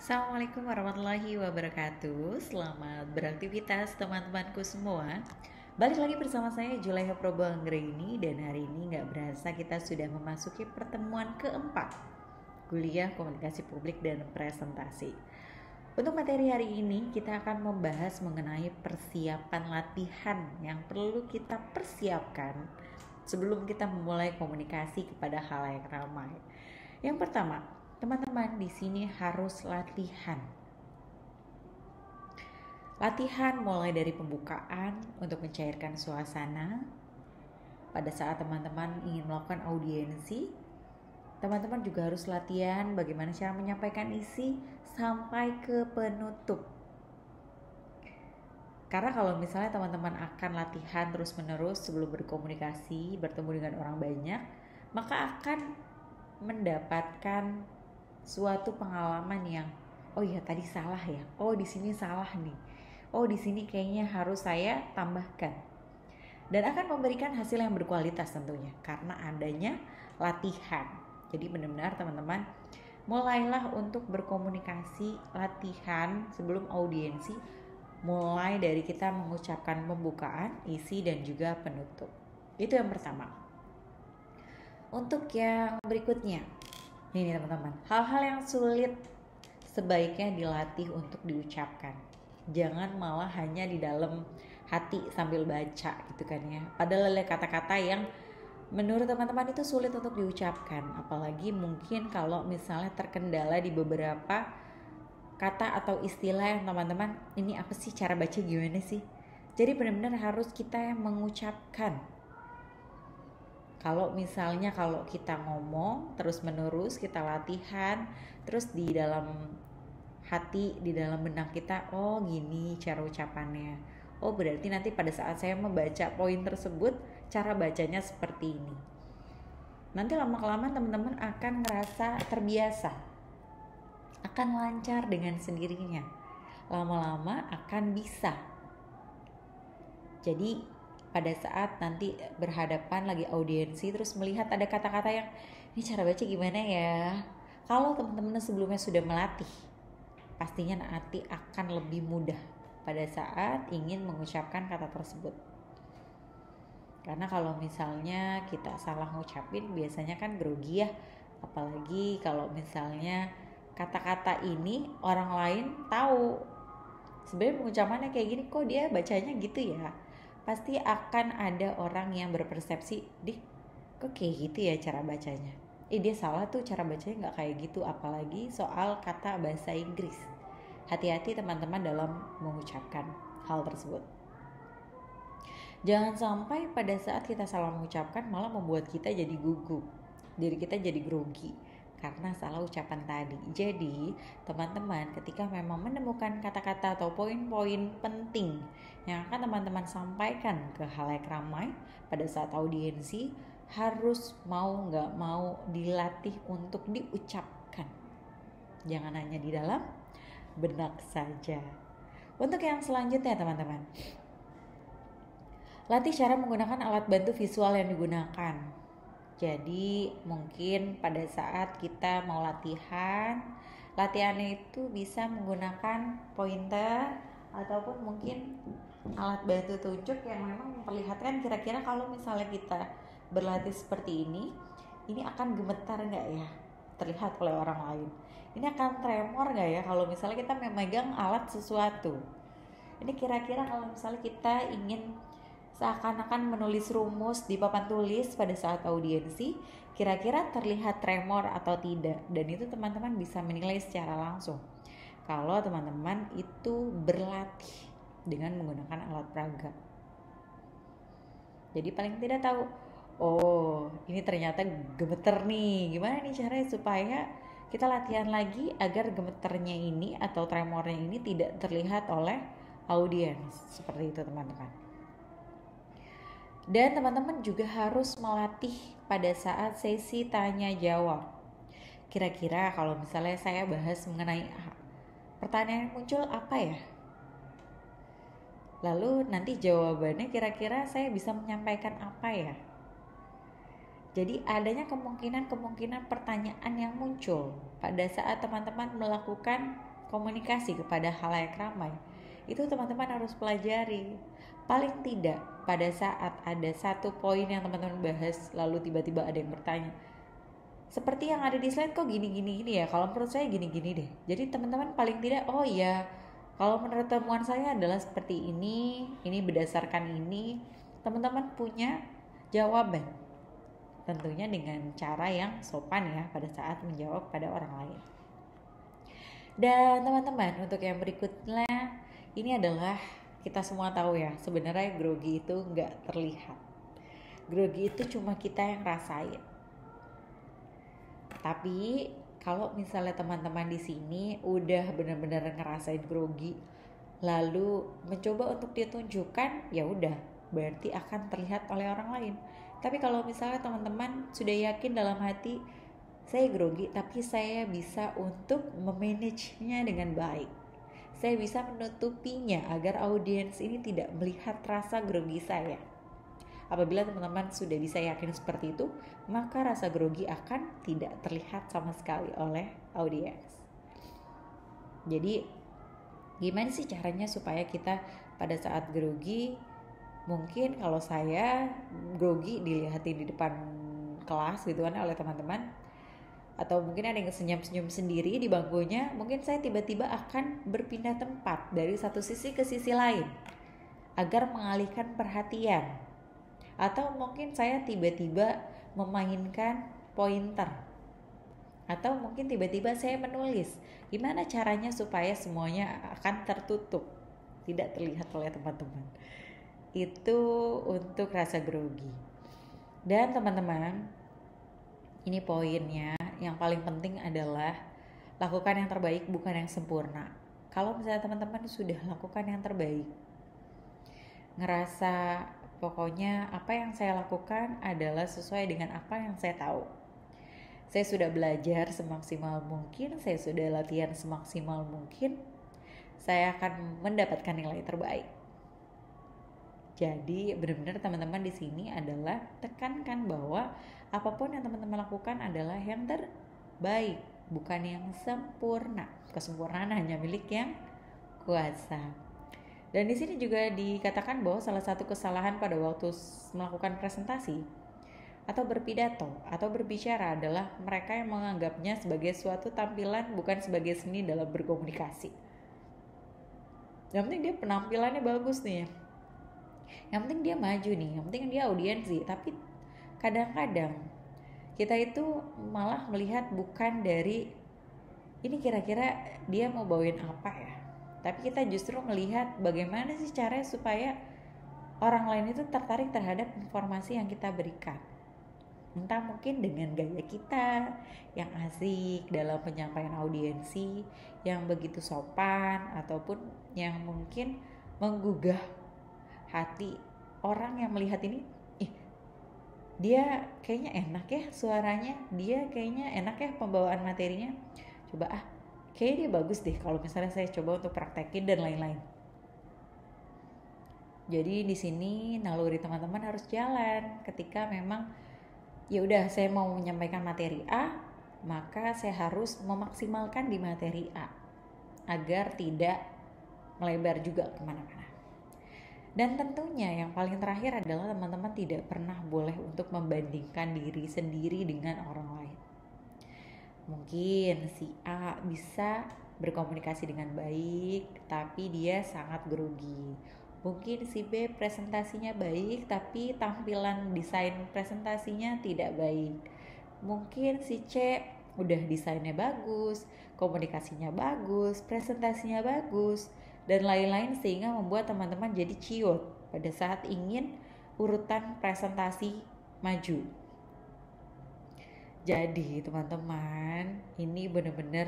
Assalamualaikum warahmatullahi wabarakatuh. Selamat beraktivitas teman-temanku semua. Balik lagi bersama saya Julaiha Probanggraini. Dan hari ini gak berasa kita sudah memasuki pertemuan keempat kuliah komunikasi publik dan presentasi. Untuk materi hari ini kita akan membahas mengenai persiapan latihan yang perlu kita persiapkan sebelum kita memulai komunikasi kepada khalayak ramai. Yang pertama, teman-teman di sini harus latihan. Latihan mulai dari pembukaan untuk mencairkan suasana. Pada saat teman-teman ingin melakukan audiensi, teman-teman juga harus latihan bagaimana cara menyampaikan isi sampai ke penutup. Karena kalau misalnya teman-teman akan latihan terus-menerus sebelum berkomunikasi, bertemu dengan orang banyak, maka akan mendapatkan suatu pengalaman yang oh ya tadi salah ya, oh di sini salah nih, oh di sini kayaknya harus saya tambahkan, dan akan memberikan hasil yang berkualitas tentunya karena adanya latihan. Jadi benar-benar teman-teman mulailah untuk berkomunikasi, latihan sebelum audiensi, mulai dari kita mengucapkan pembukaan, isi dan juga penutup. Itu yang pertama. Untuk yang berikutnya, ini teman-teman, hal-hal yang sulit sebaiknya dilatih untuk diucapkan. Jangan malah hanya di dalam hati sambil baca gitu kan ya. Padahal ada kata-kata yang menurut teman-teman itu sulit untuk diucapkan. Apalagi mungkin kalau misalnya terkendala di beberapa kata atau istilah yang teman-teman, ini apa sih, cara baca gimana sih. Jadi benar-benar harus kita yang mengucapkan. Kalau misalnya kalau kita ngomong terus menerus, kita latihan, terus di dalam hati, di dalam benak kita, oh gini cara ucapannya, oh berarti nanti pada saat saya membaca poin tersebut, cara bacanya seperti ini. Nanti lama-kelamaan teman-teman akan ngerasa terbiasa, akan lancar dengan sendirinya, lama-lama akan bisa. Jadi pada saat nanti berhadapan lagi audiensi terus melihat ada kata-kata yang ini cara baca gimana ya, kalau teman-teman sebelumnya sudah melatih, pastinya nanti akan lebih mudah pada saat ingin mengucapkan kata tersebut. Karena kalau misalnya kita salah ngucapin biasanya kan grogi ya, apalagi kalau misalnya kata-kata ini orang lain tahu sebenarnya pengucapannya kayak gini, kok dia bacanya gitu ya, pasti akan ada orang yang berpersepsi, dih kok kayak gitu ya cara bacanya, dia salah tuh, cara bacanya gak kayak gitu. Apalagi soal kata bahasa Inggris, hati-hati teman-teman dalam mengucapkan hal tersebut. Jangan sampai pada saat kita salah mengucapkan malah membuat kita jadi gugup, diri kita jadi grogi karena salah ucapan tadi. Jadi teman-teman ketika memang menemukan kata-kata atau poin-poin penting yang akan teman-teman sampaikan ke khalayak ramai pada saat audiensi, harus mau gak mau dilatih untuk diucapkan. Jangan hanya di dalam benak saja. Untuk yang selanjutnya teman-teman, latih cara menggunakan alat bantu visual yang digunakan. Jadi mungkin pada saat kita mau latihannya itu bisa menggunakan pointer ataupun mungkin alat bantu tunjuk yang memang memperlihatkan kira-kira kalau misalnya kita berlatih seperti ini akan gemetar gak ya terlihat oleh orang lain, ini akan tremor gak ya kalau misalnya kita memegang alat sesuatu. Ini kira-kira kalau misalnya kita ingin seakan-akan menulis rumus di papan tulis pada saat audiensi, kira-kira terlihat tremor atau tidak. Dan itu teman-teman bisa menilai secara langsung kalau teman-teman itu berlatih dengan menggunakan alat peraga. Jadi paling tidak tahu, oh ini ternyata gemeter nih, gimana nih caranya supaya kita latihan lagi agar gemeternya ini atau tremornya ini tidak terlihat oleh audiens. Seperti itu teman-teman. Dan teman-teman juga harus melatih pada saat sesi tanya jawab. Kira-kira kalau misalnya saya bahas mengenai pertanyaan yang muncul apa ya, lalu nanti jawabannya kira-kira saya bisa menyampaikan apa ya. Jadi adanya kemungkinan pertanyaan yang muncul pada saat teman-teman melakukan komunikasi kepada halayak ramai, itu teman-teman harus pelajari. Paling tidak pada saat ada satu poin yang teman-teman bahas, lalu tiba-tiba ada yang bertanya, seperti yang ada di slide kok gini ya, kalau menurut saya gini deh. Jadi teman-teman paling tidak, oh iya, kalau menurut temuan saya adalah seperti ini berdasarkan ini. Teman-teman punya jawaban, tentunya dengan cara yang sopan ya pada saat menjawab pada orang lain. Dan teman-teman, untuk yang berikutnya, ini adalah kita semua tahu ya, sebenarnya grogi itu nggak terlihat. Grogi itu cuma kita yang rasain. Tapi kalau misalnya teman-teman di sini udah benar-benar ngerasain grogi, lalu mencoba untuk ditunjukkan, ya udah, berarti akan terlihat oleh orang lain. Tapi kalau misalnya teman-teman sudah yakin dalam hati, saya grogi, tapi saya bisa untuk memanagenya dengan baik. Saya bisa menutupinya agar audiens ini tidak melihat rasa grogi saya. Apabila teman-teman sudah bisa yakin seperti itu, maka rasa grogi akan tidak terlihat sama sekali oleh audiens. Jadi, gimana sih caranya supaya kita pada saat grogi, mungkin kalau saya grogi dilihatin di depan kelas gitu kan oleh teman-teman, atau mungkin ada yang senyum-senyum sendiri di bangkunya, mungkin saya tiba-tiba akan berpindah tempat dari satu sisi ke sisi lain agar mengalihkan perhatian. Atau mungkin saya tiba-tiba memainkan pointer, atau mungkin tiba-tiba saya menulis. Gimana caranya supaya semuanya akan tertutup, tidak terlihat oleh teman-teman. Itu untuk rasa grogi. Dan teman-teman, ini poinnya, yang paling penting adalah lakukan yang terbaik, bukan yang sempurna. Kalau misalnya teman-teman sudah lakukan yang terbaik, ngerasa pokoknya apa yang saya lakukan adalah sesuai dengan apa yang saya tahu. Saya sudah belajar semaksimal mungkin, saya sudah latihan semaksimal mungkin, saya akan mendapatkan nilai terbaik. Jadi benar-benar teman-teman di sini adalah tekankan bahwa apapun yang teman-teman lakukan adalah yang terbaik, bukan yang sempurna. Kesempurnaan hanya milik yang kuasa. Dan di sini juga dikatakan bahwa salah satu kesalahan pada waktu melakukan presentasi atau berpidato atau berbicara adalah mereka yang menganggapnya sebagai suatu tampilan, bukan sebagai seni dalam berkomunikasi. Yang penting dia penampilannya bagus nih, yang penting dia maju nih, yang penting dia audiensi. Tapi kadang-kadang kita itu malah melihat bukan dari ini kira-kira dia mau bawain apa ya, tapi kita justru melihat bagaimana sih caranya supaya orang lain itu tertarik terhadap informasi yang kita berikan. Entah mungkin dengan gaya kita yang asik dalam penyampaian audiensi, yang begitu sopan, ataupun yang mungkin menggugah hati orang yang melihat ini. Dia kayaknya enak ya suaranya, dia kayaknya enak ya pembawaan materinya, coba kayaknya dia bagus deh kalau misalnya saya coba untuk praktekin dan lain-lain. Jadi di sini naluri teman-teman harus jalan. Ketika memang ya udah saya mau menyampaikan materi A, maka saya harus memaksimalkan di materi A agar tidak melebar juga kemana-mana. Dan tentunya yang paling terakhir adalah teman-teman tidak pernah boleh untuk membandingkan diri sendiri dengan orang lain. Mungkin si A bisa berkomunikasi dengan baik, tapi dia sangat grogi. Mungkin si B presentasinya baik, tapi tampilan desain presentasinya tidak baik. Mungkin si C udah desainnya bagus, komunikasinya bagus, presentasinya bagus, dan lain-lain, sehingga membuat teman-teman jadi ciut pada saat ingin urutan presentasi maju. Jadi teman-teman, ini benar-benar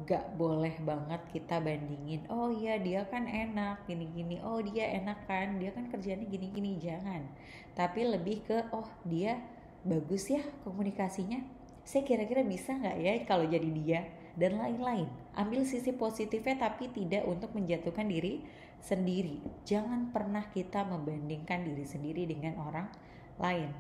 gak boleh banget kita bandingin. Oh iya dia kan enak gini-gini, oh dia enak kan, dia kan kerjanya gini-gini. Jangan, tapi lebih ke oh dia bagus ya komunikasinya, saya kira-kira bisa gak ya kalau jadi dia, dan lain-lain. Ambil sisi positifnya, tapi tidak untuk menjatuhkan diri sendiri. Jangan pernah kita membandingkan diri sendiri dengan orang lain.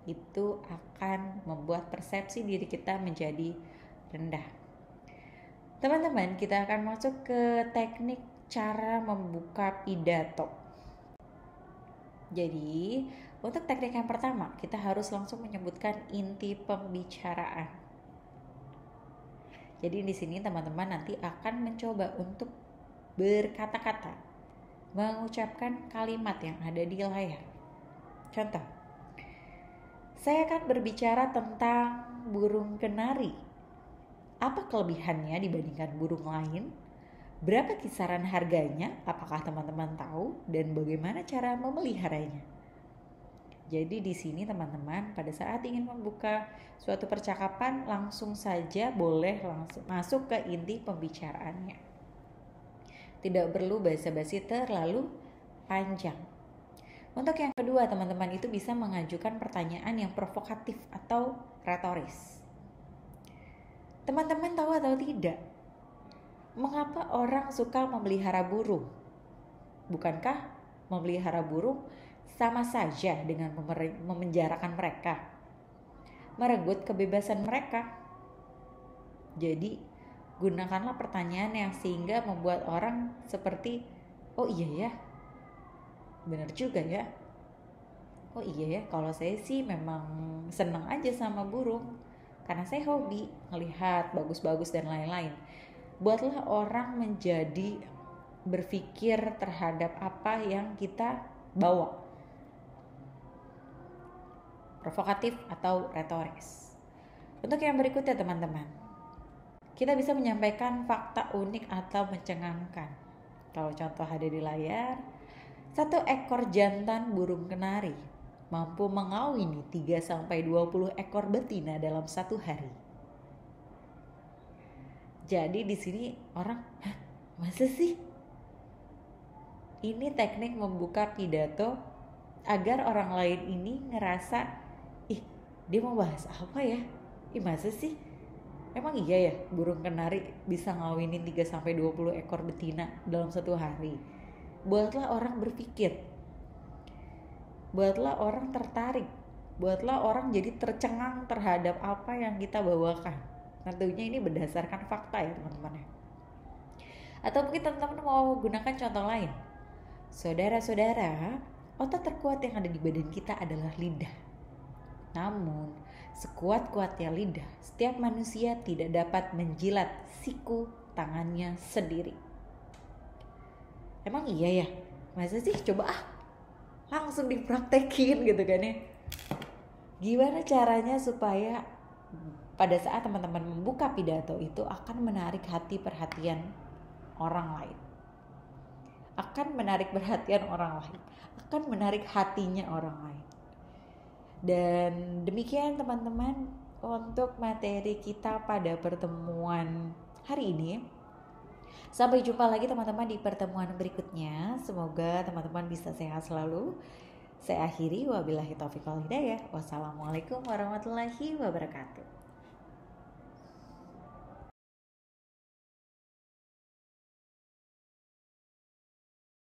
Itu akan membuat persepsi diri kita menjadi rendah. Teman-teman, kita akan masuk ke teknik cara membuka pidato. Jadi, untuk teknik yang pertama, kita harus langsung menyebutkan inti pembicaraan. Jadi di sini teman-teman nanti akan mencoba untuk berkata-kata, mengucapkan kalimat yang ada di layar. Contoh, saya akan berbicara tentang burung kenari. Apa kelebihannya dibandingkan burung lain? Berapa kisaran harganya? Apakah teman-teman tahu? Dan bagaimana cara memeliharanya? Jadi di sini teman-teman pada saat ingin membuka suatu percakapan langsung saja boleh langsung masuk ke inti pembicaraannya. Tidak perlu basa-basi terlalu panjang. Untuk yang kedua teman-teman itu bisa mengajukan pertanyaan yang provokatif atau retoris. Teman-teman tahu atau tidak? Mengapa orang suka memelihara burung? Bukankah memelihara burung sama saja dengan memenjarakan mereka, merenggut kebebasan mereka? Jadi, gunakanlah pertanyaan yang sehingga membuat orang seperti, oh iya ya, benar juga ya. Oh iya ya, kalau saya sih memang senang aja sama burung, karena saya hobi melihat bagus-bagus dan lain-lain. Buatlah orang menjadi berpikir terhadap apa yang kita bawa. Provokatif atau retoris. Untuk yang berikutnya teman-teman, kita bisa menyampaikan fakta unik atau mencengangkan. Kalau contoh ada di layar, 1 ekor jantan burung kenari mampu mengawini 3-20 ekor betina dalam 1 hari. Jadi di sini orang, hah, masa sih? Ini teknik membuka pidato agar orang lain ini ngerasa, ih dia mau bahas apa ya? Ih masa sih? Emang iya ya burung kenari bisa ngawinin 3-20 ekor betina dalam 1 hari? Buatlah orang berpikir. Buatlah orang tertarik. Buatlah orang jadi tercengang terhadap apa yang kita bawakan. Tentunya ini berdasarkan fakta ya teman-teman. Atau mungkin teman-teman mau gunakan contoh lain. Saudara-saudara, otot terkuat yang ada di badan kita adalah lidah. Namun, sekuat-kuatnya lidah, setiap manusia tidak dapat menjilat siku tangannya sendiri. Emang iya ya? Masa sih? Coba langsung dipraktekin gitu kan ya. Gimana caranya supaya pada saat teman-teman membuka pidato itu akan menarik hati perhatian orang lain. Akan menarik perhatian orang lain. Akan menarik hatinya orang lain. Dan demikian teman-teman untuk materi kita pada pertemuan hari ini. Sampai jumpa lagi teman-teman di pertemuan berikutnya. Semoga teman-teman bisa sehat selalu. Saya akhiri, wabillahi taufiq wal hidayah. Wassalamualaikum warahmatullahi wabarakatuh.